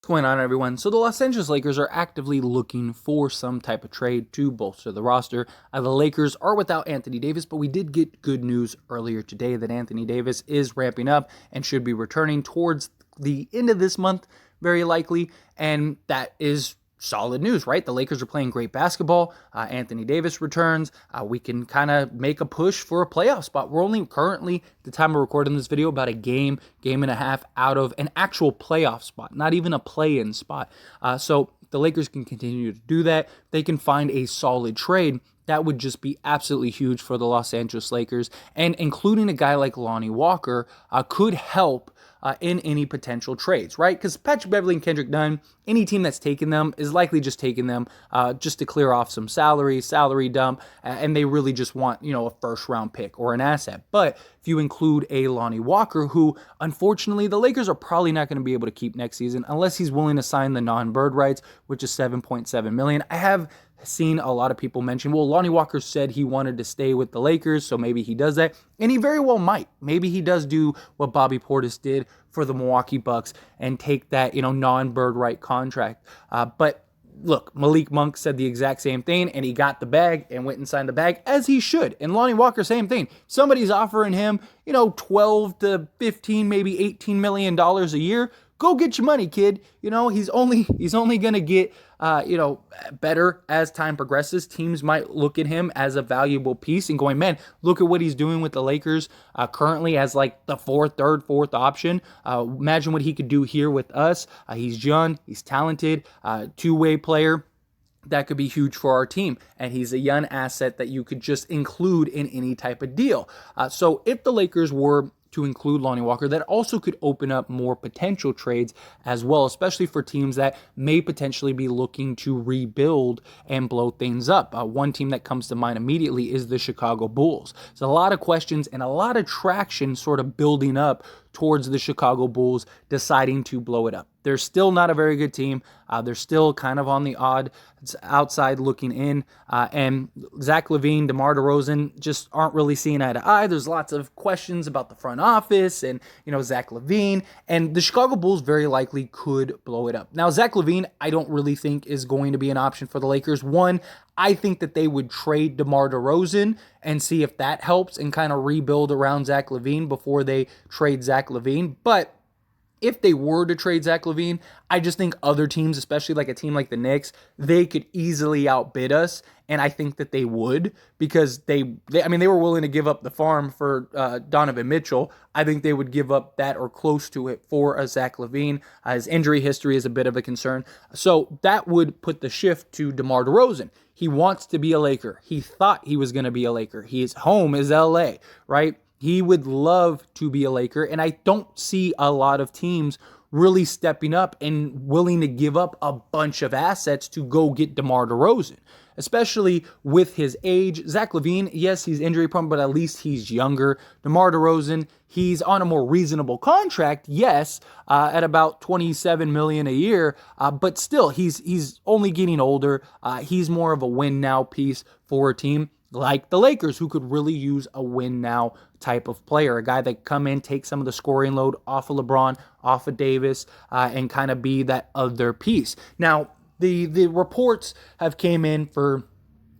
Going on, everyone? So the Los Angeles Lakers are actively looking for some type of trade to bolster the roster. The Lakers are without Anthony Davis, but we did get good news earlier today that Anthony Davis is ramping up and should be returning towards the end of this month, very likely, and that is solid news, right? The Lakers are playing great basketball. Anthony Davis returns. We can kind of make a push for a playoff spot. We're only currently, at the time of recording this video, about a game and a half out of an actual playoff spot, not even a play-in spot. So the Lakers can continue to do that. They can find a solid trade. That would just be absolutely huge for the Los Angeles Lakers. And including a guy like Lonnie Walker could help in any potential trades, right? Because Patrick Beverley and Kendrick Nunn, any team that's taken them is likely just taking them just to clear off some salary dump, and they really just want, a first-round pick or an asset. But if you include a Lonnie Walker, who unfortunately the Lakers are probably not going to be able to keep next season unless he's willing to sign the non-bird rights, which is $7.7 million. I have seen a lot of people mention, well, Lonnie Walker said he wanted to stay with the Lakers, so maybe he does that, and he very well might. Maybe he does do what Bobby Portis did for the Milwaukee Bucks and take that, non-bird right contract. But look, Malik Monk said the exact same thing, and he got the bag and went and signed the bag, as he should. And Lonnie Walker, same thing. Somebody's offering him, 12 to 15, maybe $18 million a year. Go get your money, kid. He's only going to get, better as time progresses. Teams might look at him as a valuable piece and going, man, look at what he's doing with the Lakers currently as like the third, fourth option. Imagine what he could do here with us. He's young, he's talented, two-way player. That could be huge for our team. And he's a young asset that you could just include in any type of deal. So if the Lakers were to include Lonnie Walker, that also could open up more potential trades as well, especially for teams that may potentially be looking to rebuild and blow things up. One team that comes to mind immediately is the Chicago Bulls. There's a lot of questions and a lot of traction sort of building up towards the Chicago Bulls deciding to blow it up. They're still not a very good team. They're still kind of on the outside looking in. And Zach LaVine, DeMar DeRozan just aren't really seeing eye to eye. There's lots of questions about the front office and, Zach LaVine. And the Chicago Bulls very likely could blow it up. Now, Zach LaVine, I don't really think is going to be an option for the Lakers. One, I think that they would trade DeMar DeRozan and see if that helps and kind of rebuild around Zach LaVine before they trade Zach LaVine. But if they were to trade Zach LaVine, I just think other teams, especially like a team like the Knicks, they could easily outbid us. And I think that they would, because they were willing to give up the farm for Donovan Mitchell. I think they would give up that or close to it for a Zach LaVine. His injury history is a bit of a concern. So that would put the shift to DeMar DeRozan. He wants to be a Laker. He thought he was going to be a Laker. His home is LA, right? He would love to be a Laker, and I don't see a lot of teams really stepping up and willing to give up a bunch of assets to go get DeMar DeRozan, especially with his age. Zach LaVine, yes, he's injury prone, but at least he's younger. DeMar DeRozan, he's on a more reasonable contract, yes, at about $27 million a year, but still, he's only getting older. He's more of a win-now piece for a team like the Lakers, who could really use a win-now type of player, a guy that come in, take some of the scoring load off of LeBron, off of Davis, and kind of be that other piece. Now, the reports have came in for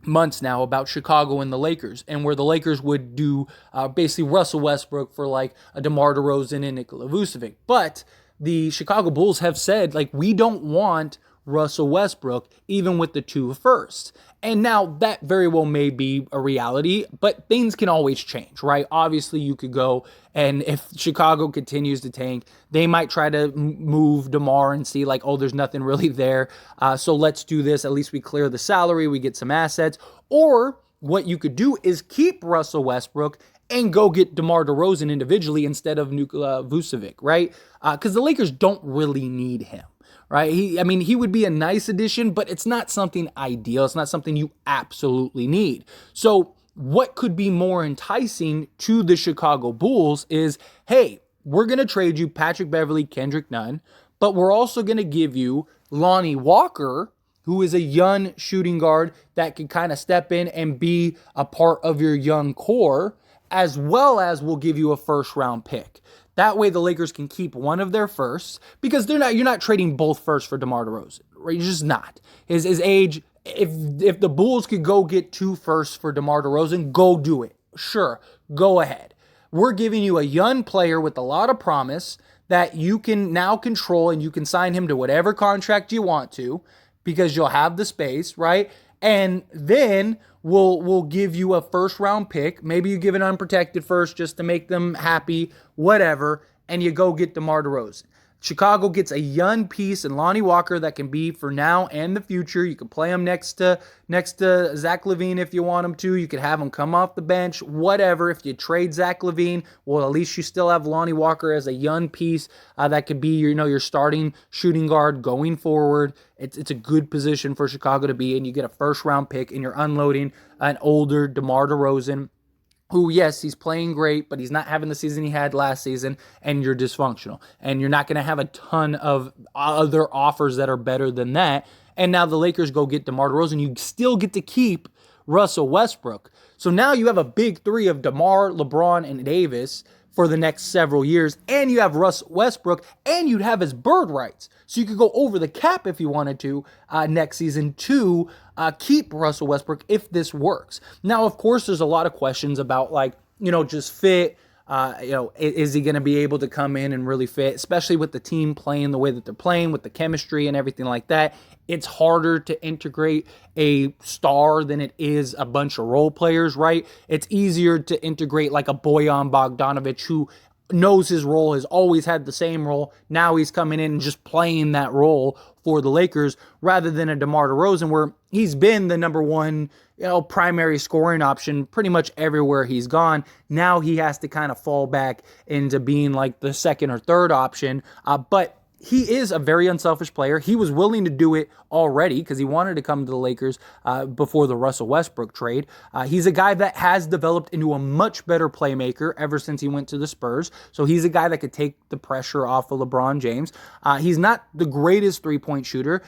months now about Chicago and the Lakers, and where the Lakers would do basically Russell Westbrook for like a DeMar DeRozan and Nikola Vucevic. But the Chicago Bulls have said, like, we don't want Russell Westbrook, even with the 2 firsts. And now that very well may be a reality, but things can always change, right? Obviously, you could go, and if Chicago continues to tank, they might try to move DeMar and see like, oh, there's nothing really there. So let's do this. At least we clear the salary. We get some assets. Or what you could do is keep Russell Westbrook and go get DeMar DeRozan individually instead of Nikola Vucevic, right? Because the Lakers don't really need him. Right? He would be a nice addition, but it's not something ideal. It's not something you absolutely need. So what could be more enticing to the Chicago Bulls is, hey, we're going to trade you Patrick Beverley, Kendrick Nunn, but we're also going to give you Lonnie Walker, who is a young shooting guard that can kind of step in and be a part of your young core. as well as we'll give you a first round pick. That way the Lakers can keep one of their firsts, because you're not trading both firsts for DeMar DeRozan, right? You're just not. His age, if the Bulls could go get 2 firsts for DeMar DeRozan, go do it. Sure, go ahead. We're giving you a young player with a lot of promise that you can now control, and you can sign him to whatever contract you want to, because you'll have the space, right? And then we'll give you a first round pick. Maybe you give an unprotected first just to make them happy, whatever, and you go get DeMar DeRozan. Chicago gets a young piece in Lonnie Walker that can be for now and the future. You can play him next to Zach LaVine if you want him to. You could have him come off the bench, whatever. If you trade Zach LaVine, well, at least you still have Lonnie Walker as a young piece that could be your starting shooting guard going forward. It's a good position for Chicago to be in. You get a first round pick, and you're unloading an older DeMar DeRozan, who, yes, he's playing great, but he's not having the season he had last season, and you're dysfunctional. And you're not going to have a ton of other offers that are better than that. And now the Lakers go get DeMar DeRozan. You still get to keep Russell Westbrook. So now you have a big three of DeMar, LeBron, and Davis for the next several years, and you have Russ Westbrook, and you'd have his bird rights. So you could go over the cap if you wanted to next season to keep Russell Westbrook if this works. Now, of course, there's a lot of questions about, just fit. Is he going to be able to come in and really fit, especially with the team playing the way that they're playing, with the chemistry and everything like that? It's harder to integrate a star than it is a bunch of role players, right? It's easier to integrate like a Bojan Bogdanovic, who knows his role, has always had the same role. Now he's coming in and just playing that role for the Lakers, rather than a DeMar DeRozan, where he's been the number one primary scoring option pretty much everywhere he's gone. Now he has to kind of fall back into being like the second or third option. But he is a very unselfish player. He was willing to do it already because he wanted to come to the Lakers before the Russell Westbrook trade. He's a guy that has developed into a much better playmaker ever since he went to the Spurs. So he's a guy that could take the pressure off of LeBron James. He's not the greatest three-point shooter,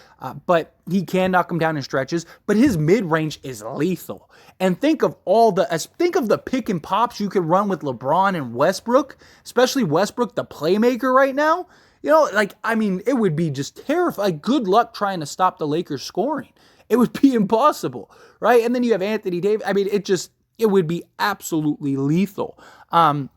but he can knock him down in stretches. But his mid-range is lethal. And think of the pick and pops you could run with LeBron and Westbrook, especially Westbrook, the playmaker right now. It would be just terrifying. Good luck trying to stop the Lakers scoring. It would be impossible, right? And then you have Anthony Davis. It would be absolutely lethal. And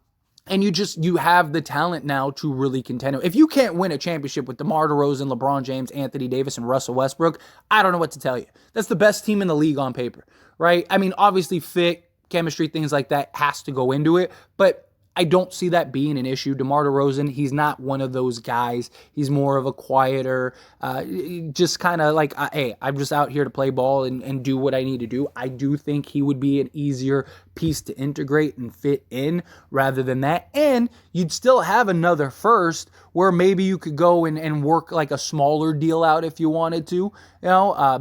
you have the talent now to really contend. If you can't win a championship with DeMar DeRozan, LeBron James, Anthony Davis, and Russell Westbrook, I don't know what to tell you. That's the best team in the league on paper, right? Obviously fit, chemistry, things like that has to go into it, but I don't see that being an issue. DeMar DeRozan, he's not one of those guys. He's more of a quieter, just kind of like, hey, I'm just out here to play ball and do what I need to do. I do think he would be an easier piece to integrate and fit in rather than that. And you'd still have another first where maybe you could go and work like a smaller deal out if you wanted to.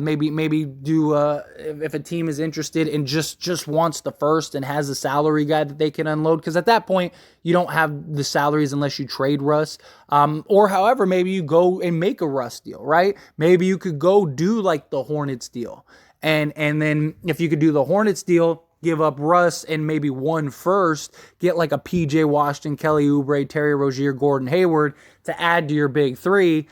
Maybe do if a team is interested and just wants the first and has a salary guy that they can unload, because at that point you don't have the salaries unless you trade Russ, or however, maybe you go and make a Russ deal, right? Maybe you could go do like the Hornets deal, and then if you could do the Hornets deal, give up Russ and maybe one first, get like a PJ Washington, Kelly Oubre, Terry Rozier, Gordon Hayward to add to your big three.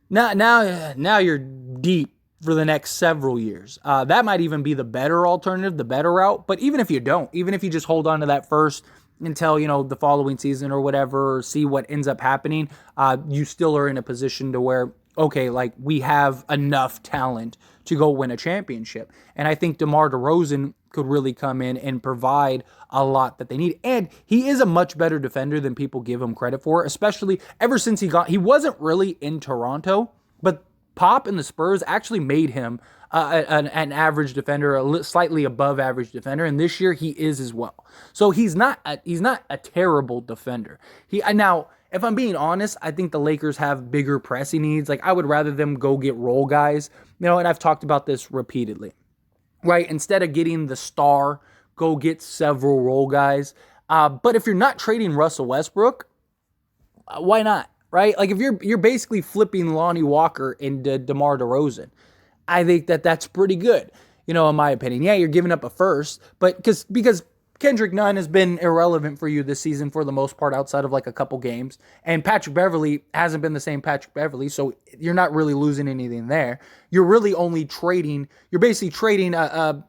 Now you're deep for the next several years. That might even be the better alternative, the better route. But even if you don't, even if you just hold on to that first until, the following season or whatever, or see what ends up happening, you still are in a position to where, okay, like we have enough talent to go win a championship. And I think DeMar DeRozan could really come in and provide a lot that they need. And he is a much better defender than people give him credit for, especially ever since he wasn't really in Toronto, but Pop and the Spurs actually made him an average defender, slightly above average defender, and this year he is as well. So he's not a terrible defender. Now, if I'm being honest, I think the Lakers have bigger pressing needs. Like, I would rather them go get role guys, and I've talked about this repeatedly, right? Instead of getting the star, go get several role guys. But if you're not trading Russell Westbrook, why not, right? Like, if you're basically flipping Lonnie Walker into DeMar DeRozan, I think that's pretty good, in my opinion. Yeah, you're giving up a first, but because Kendrick Nunn has been irrelevant for you this season for the most part outside of like a couple games. And Patrick Beverley hasn't been the same Patrick Beverley, so you're not really losing anything there. You're really only trading, you're basically trading a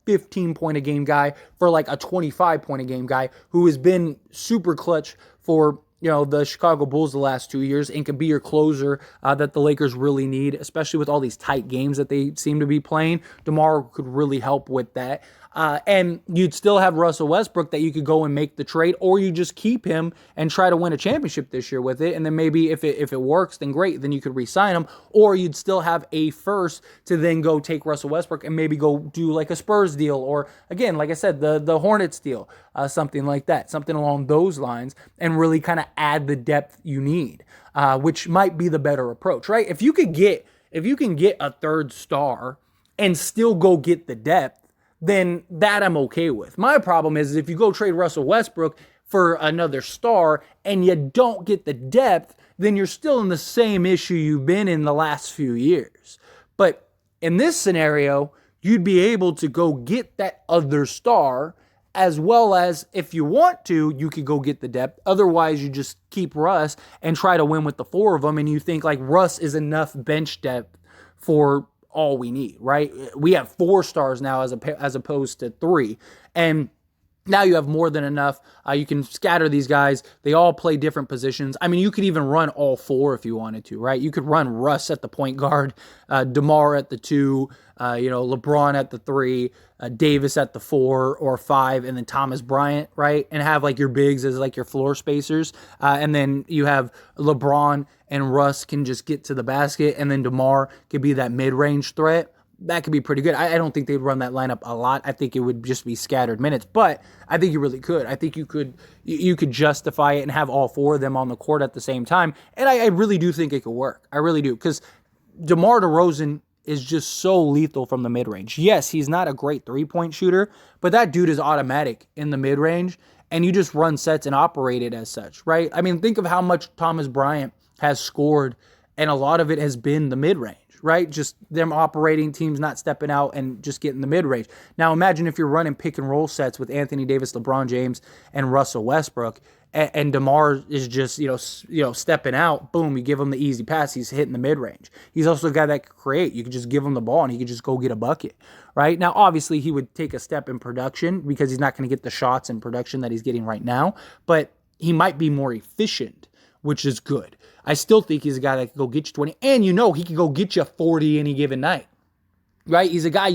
15-point a game guy for like a 25-point a game guy who has been super clutch for the Chicago Bulls the last 2 years and could be your closer that the Lakers really need, especially with all these tight games that they seem to be playing. DeMar could really help with that. And you'd still have Russell Westbrook that you could go and make the trade, or you just keep him and try to win a championship this year with it. And then maybe if it works, then great, then you could re-sign him. Or you'd still have a first to then go take Russell Westbrook and maybe go do like a Spurs deal, or again, like I said, the Hornets deal, something like that, something along those lines, and really kind of add the depth you need, which might be the better approach, right? If you can get a third star and still go get the depth, then that I'm okay with. My problem is if you go trade Russell Westbrook for another star and you don't get the depth, then you're still in the same issue you've been in the last few years. But in this scenario, you'd be able to go get that other star, as well as if you want to, you could go get the depth. Otherwise, you just keep Russ and try to win with the four of them, and you think like Russ is enough bench depth for all we need, right? We have 4 stars now as opposed to 3. And now you have more than enough. You can scatter these guys. They all play different positions. I mean, you could even run all 4 if you wanted to, right? You could run Russ at the point guard, DeMar at the 2, LeBron at the 3, Davis at the 4 or 5, and then Thomas Bryant, right? And have like your bigs as like your floor spacers. And then you have LeBron and Russ can just get to the basket, and then DeMar could be that mid-range threat. That could be pretty good. I don't think they'd run that lineup a lot. I think it would just be scattered minutes, but I think you really could. I think you could justify it and have all 4 of them on the court at the same time, and I really do think it could work. I really do, because DeMar DeRozan is just so lethal from the mid-range. Yes, he's not a great three-point shooter, but that dude is automatic in the mid-range, and you just run sets and operate it as such, right? I mean, think of how much Thomas Bryant has scored, and a lot of it has been the mid-range, right? Just them operating, teams not stepping out and just getting the mid-range. Now imagine if you're running pick and roll sets with Anthony Davis, LeBron James, and Russell Westbrook, and DeMar is just, stepping out, boom, you give him the easy pass, he's hitting the mid-range. He's also a guy that could create. You could just give him the ball and he could just go get a bucket, right? Now, obviously, he would take a step in production because he's not going to get the shots in production that he's getting right now, but he might be more efficient, which is good. I still think he's a guy that can go get you 20, and he can go get you 40 any given night, right? He's a guy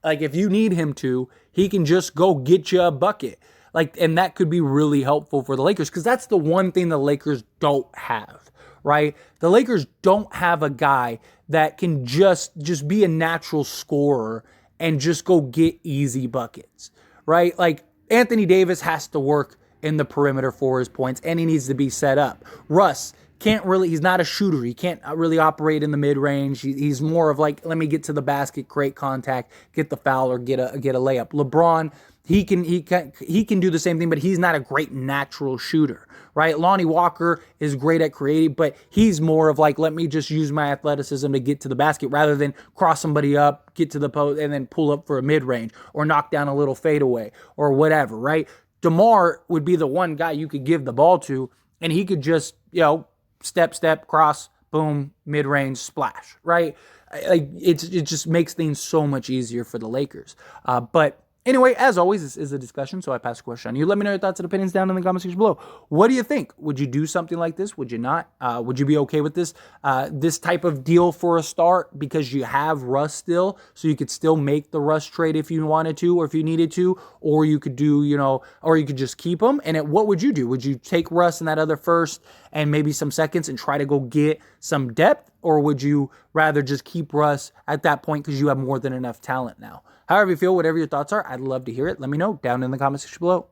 like if you need him to, he can just go get you a bucket. And that could be really helpful for the Lakers, because that's the one thing the Lakers don't have, right? The Lakers don't have a guy that can just be a natural scorer and just go get easy buckets, right? Like Anthony Davis has to work in the perimeter for his points, and he needs to be set up. Russ he's not a shooter. He can't really operate in the mid-range. He's more of like, let me get to the basket, create contact, get the foul, or get a layup. LeBron, he can do the same thing, but he's not a great natural shooter, right? Lonnie Walker is great at creating, but he's more of like, let me just use my athleticism to get to the basket rather than cross somebody up, get to the post, and then pull up for a mid-range or knock down a little fadeaway or whatever, right? DeMar would be the one guy you could give the ball to, and he could just, step, cross, boom, mid-range, splash, right? It just makes things so much easier for the Lakers. But anyway, as always, this is a discussion, so I pass the question on you. Let me know your thoughts and opinions down in the comment section below. What do you think? Would you do something like this? Would you not? Would you be okay with this type of deal for a start because you have Russ still, so you could still make the Russ trade if you wanted to or if you needed to, or you could do, or you could just keep him? And what would you do? Would you take Russ and that other first and maybe some seconds and try to go get some depth, or would you rather just keep Russ at that point because you have more than enough talent now? However you feel, whatever your thoughts are, I'd love to hear it. Let me know down in the comment section below.